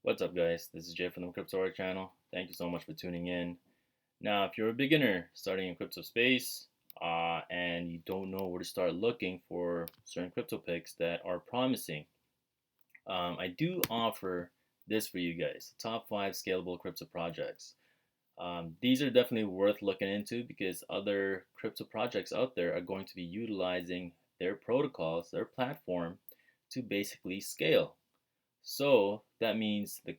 What's up, guys? This is Jay from the Crypto Art channel. Thank you so much for tuning in. Now, if you're a beginner starting in crypto space and you don't know where to start looking for certain crypto picks that are promising, I do offer this for you guys: top 5 scalable crypto projects. These are definitely worth looking into because other crypto projects out there are going to be utilizing their protocols, their platform, to basically scale. So that means the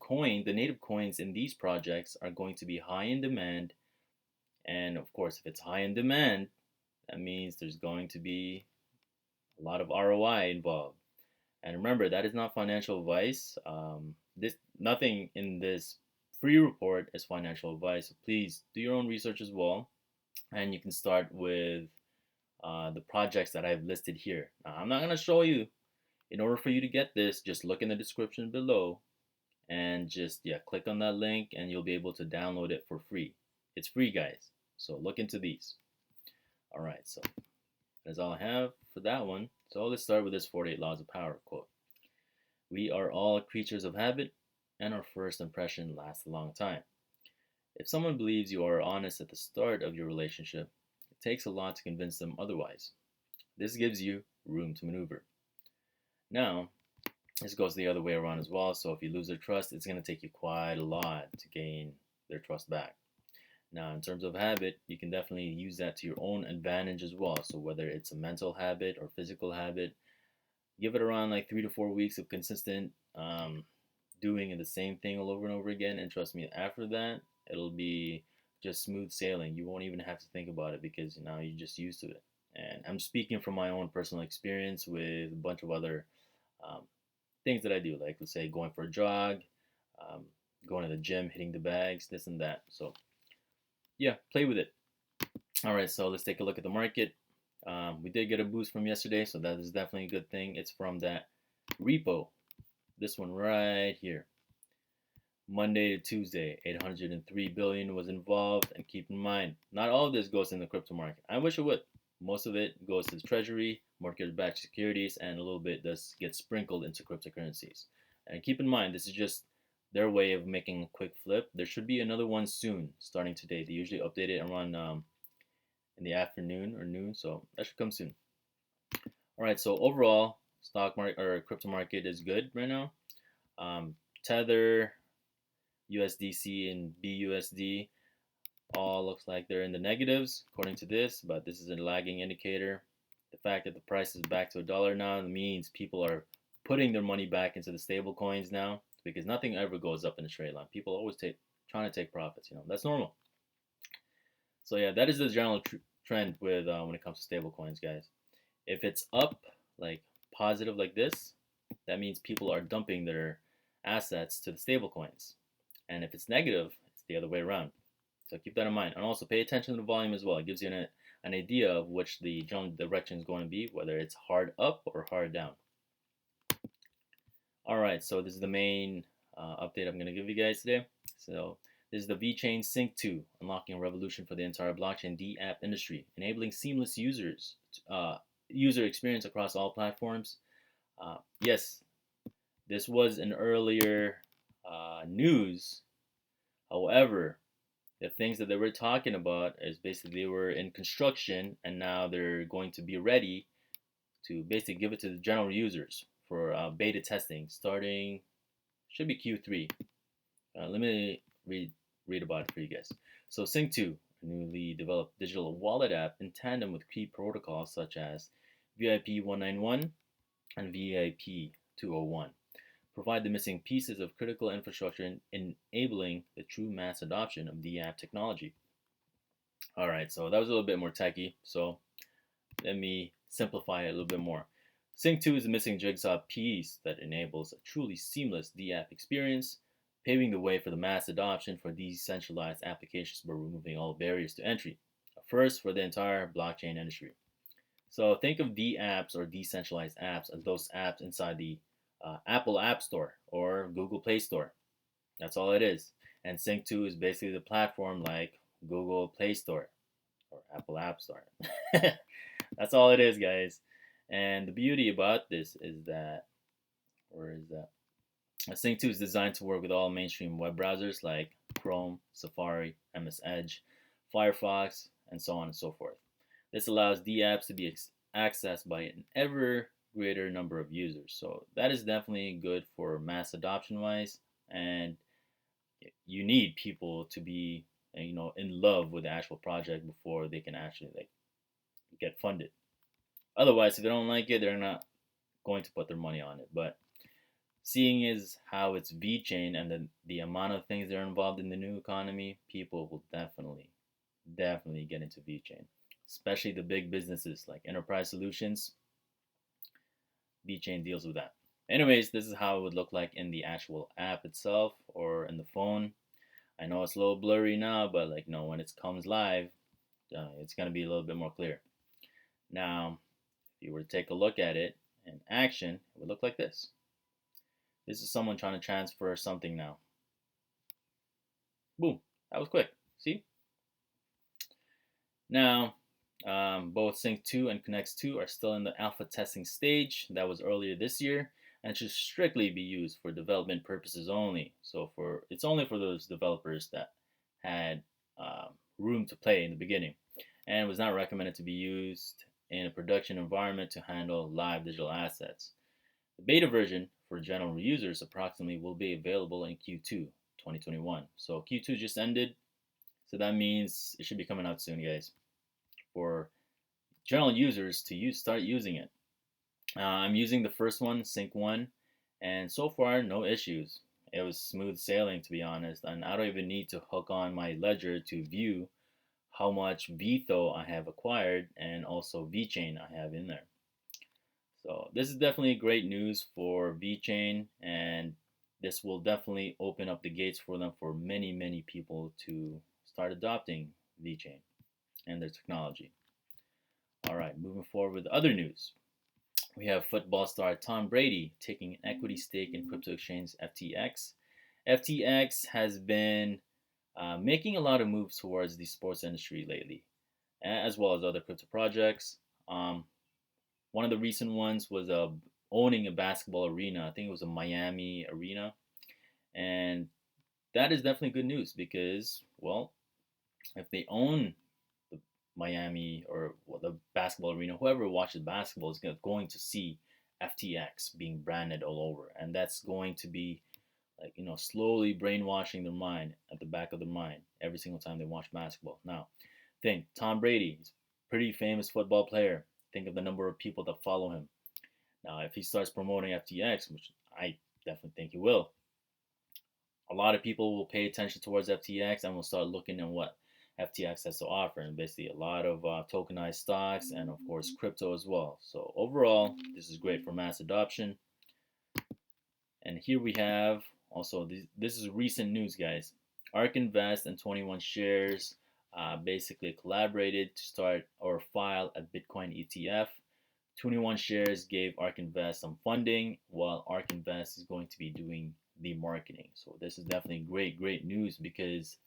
native coins in these projects are going to be high in demand. And of course, if it's high in demand, that means there's going to be a lot of ROI involved. And remember, that is not financial advice. Nothing in this free report is financial advice. So please do your own research as well. And you can start with the projects that I've listed here. Now, I'm not going to show you. In order for you to get this, just look in the description below and just click on that link and you'll be able to download it for free. It's free, guys, so look into these. All right, so that's all I have for that one. So let's start with this 48 laws of power quote. We are all creatures of habit, and our first impression lasts a long time. If someone believes you are honest at the start of your relationship, it takes a lot to convince them otherwise. This gives you room to maneuver. Now, this goes the other way around as well. So if you lose their trust, it's going to take you quite a lot to gain their trust back. Now, in terms of habit, you can definitely use that to your own advantage as well. So whether it's a mental habit or physical habit, give it around like 3 to 4 weeks of consistent doing the same thing all over and over again. And trust me, after that, it'll be just smooth sailing. You won't even have to think about it because now you're just used to it. And I'm speaking from my own personal experience with a bunch of other um, things that I do, like let's say going for a jog, um, going to the gym, hitting the bags, this and that. So yeah, play with it. All right, so let's take a look at the market. We did get a boost from yesterday, so that is definitely a good thing. It's from that repo, this one right here. Monday to Tuesday, 803 billion was involved, and keep in mind, not all of this goes in the crypto market. I wish it would. Most of it goes to the treasury, mortgage-backed securities, and a little bit does get sprinkled into cryptocurrencies. And keep in mind, this is just their way of making a quick flip. There should be another one soon, starting today. They usually update it around in the afternoon or noon, so that should come soon. All right, so overall, stock market or crypto market is good right now. Tether, USDC, and BUSD all looks like they're in the negatives according to this, but this is a lagging indicator. The fact that the price is back to $1 now means people are putting their money back into the stable coins now because nothing ever goes up in a straight line. People always trying to take profits. That's normal. So yeah, that is the general trend with when it comes to stable coins, guys. If it's up like positive like this, that means people are dumping their assets to the stable coins. And if it's negative, it's the other way around. So keep that in mind. And also pay attention to the volume as well. It gives you an idea of which the general direction is going to be, whether it's hard up or hard down. All right, so this is the main update I'm going to give you guys today. So this is the VeChain Sync 2, unlocking a revolution for the entire blockchain DApp industry, enabling seamless user experience across all platforms. Yes, this was an earlier news. However, the things that they were talking about is basically they were in construction and now they're going to be ready to basically give it to the general users for beta testing starting should be Q3. Let me read about it for you guys. So Sync 2, a newly developed digital wallet app in tandem with key protocols such as VIP 191 and VIP 201, provide the missing pieces of critical infrastructure in enabling the true mass adoption of the app technology. All right, so that was a little bit more techy. So let me simplify it a little bit more. Sync 2 is the missing jigsaw piece that enables a truly seamless DApp experience, paving the way for the mass adoption for decentralized applications by removing all barriers to entry. A first for the entire blockchain industry. So think of DApps or decentralized apps as those apps inside the Apple App Store or Google Play Store. That's all it is. And Sync 2 is basically the platform like Google Play Store or Apple App Store. That's all it is, guys. And the beauty about this is that, where is that? Sync 2 is designed to work with all mainstream web browsers like Chrome, Safari, MS Edge, Firefox, and so on and so forth. This allows DApps to be accessed by an ever greater number of users. So that is definitely good for mass adoption wise, and you need people to be in love with the actual project before they can actually like get funded. Otherwise, if they don't like it, they're not going to put their money on it. But seeing is how it's VeChain and the amount of things that are involved in the new economy, people will definitely get into VeChain, especially the big businesses like Enterprise Solutions. VeChain deals with that. Anyways, this is how it would look like in the actual app itself or in the phone. I know it's a little blurry now, but like when it comes live, it's gonna be a little bit more clear. Now, if you were to take a look at it in action, it would look like this. This is someone trying to transfer something now. Boom, that was quick. See? Now, both Sync 2 and Connects 2 are still in the alpha testing stage. That was earlier this year and should strictly be used for development purposes only. So it's only for those developers that had room to play in the beginning, and was not recommended to be used in a production environment to handle live digital assets. The beta version for general users approximately will be available in Q2 2021. So Q2 just ended, so that means it should be coming out soon, guys, for general users to start using it. I'm using the first one, Sync 1, and so far, no issues. It was smooth sailing, to be honest, and I don't even need to hook on my ledger to view how much VTHO I have acquired and also VeChain I have in there. So this is definitely great news for VeChain, and this will definitely open up the gates for them for many people to start adopting VeChain and their technology. All right, moving forward with other news. We have football star Tom Brady taking an equity stake in crypto exchange FTX. FTX has been making a lot of moves towards the sports industry lately, as well as other crypto projects. One of the recent ones was owning a basketball arena. I think it was a Miami arena, and that is definitely good news because, well, if they own the Miami or the basketball arena, whoever watches basketball is going to see FTX being branded all over, and that's going to be like slowly brainwashing their mind at the back of their mind every single time they watch basketball. Now, think Tom Brady is a pretty famous football player. Think of the number of people that follow him. Now, if he starts promoting FTX, which I definitely think he will, a lot of people will pay attention towards FTX and will start looking at what FTX has to offer, and basically a lot of tokenized stocks and of course crypto as well. So overall, this is great for mass adoption. And here we have also this is recent news, guys. ARK Invest and 21 Shares basically collaborated to start or file a Bitcoin ETF. 21 Shares gave ARK Invest some funding, while ARK Invest is going to be doing the marketing. So this is definitely great news because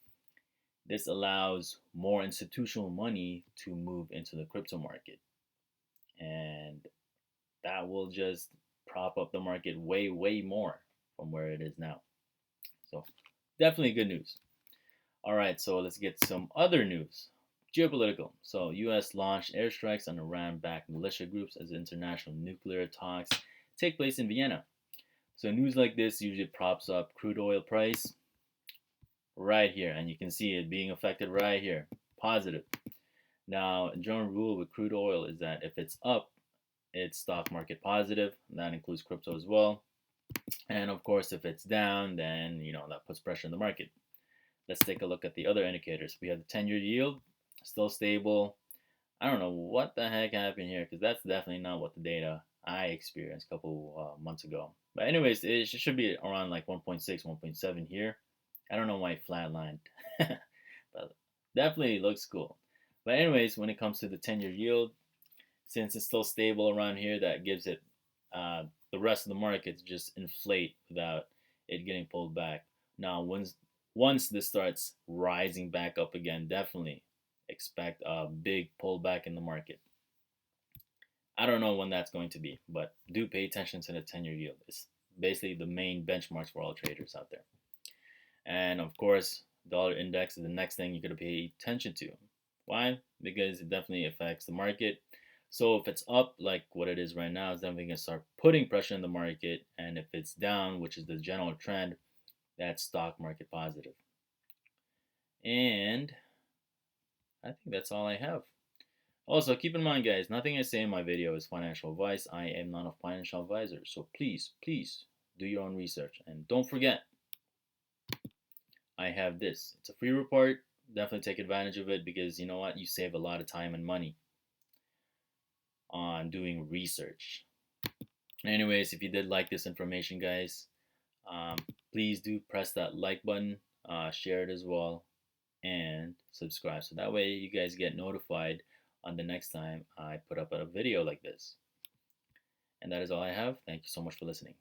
this allows more institutional money to move into the crypto market, and that will just prop up the market way more from where it is now. So definitely good news. All right, so let's get some other news. Geopolitical. So U.S. launched airstrikes on Iran-backed militia groups as international nuclear talks take place in Vienna. So news like this usually props up crude oil price right here, and you can see it being affected right here, positive. Now, a general rule with crude oil is that if it's up, it's stock market positive. That includes crypto as well. And of course, if it's down, then that puts pressure on the market. Let's take a look at the other indicators. We have the 10-year yield, still stable. I don't know what the heck happened here because that's definitely not what the data I experienced a couple months ago. But anyways, it should be around like 1.6, 1.7 here. I don't know why it flatlined, but definitely looks cool. But anyways, when it comes to the 10-year yield, since it's still stable around here, that gives it the rest of the market to just inflate without it getting pulled back. Now, once this starts rising back up again, definitely expect a big pullback in the market. I don't know when that's going to be, but do pay attention to the 10-year yield. It's basically the main benchmarks for all traders out there. And of course, dollar index is the next thing you're going to pay attention to. Why? Because it definitely affects the market. So if it's up like what it is right now, it's definitely going to start putting pressure in the market. And if it's down, which is the general trend, that's stock market positive. And I think that's all I have. Also, keep in mind, guys, nothing I say in my video is financial advice. I am not a financial advisor. So please, please do your own research. And don't forget, I have this. It's a free report. Definitely take advantage of it because you know what? You save a lot of time and money on doing research. Anyways, if you did like this information, guys, um, please do press that like button, share it as well, and subscribe. So that way you guys get notified on the next time I put up a video like this. And that is all I have. Thank you so much for listening.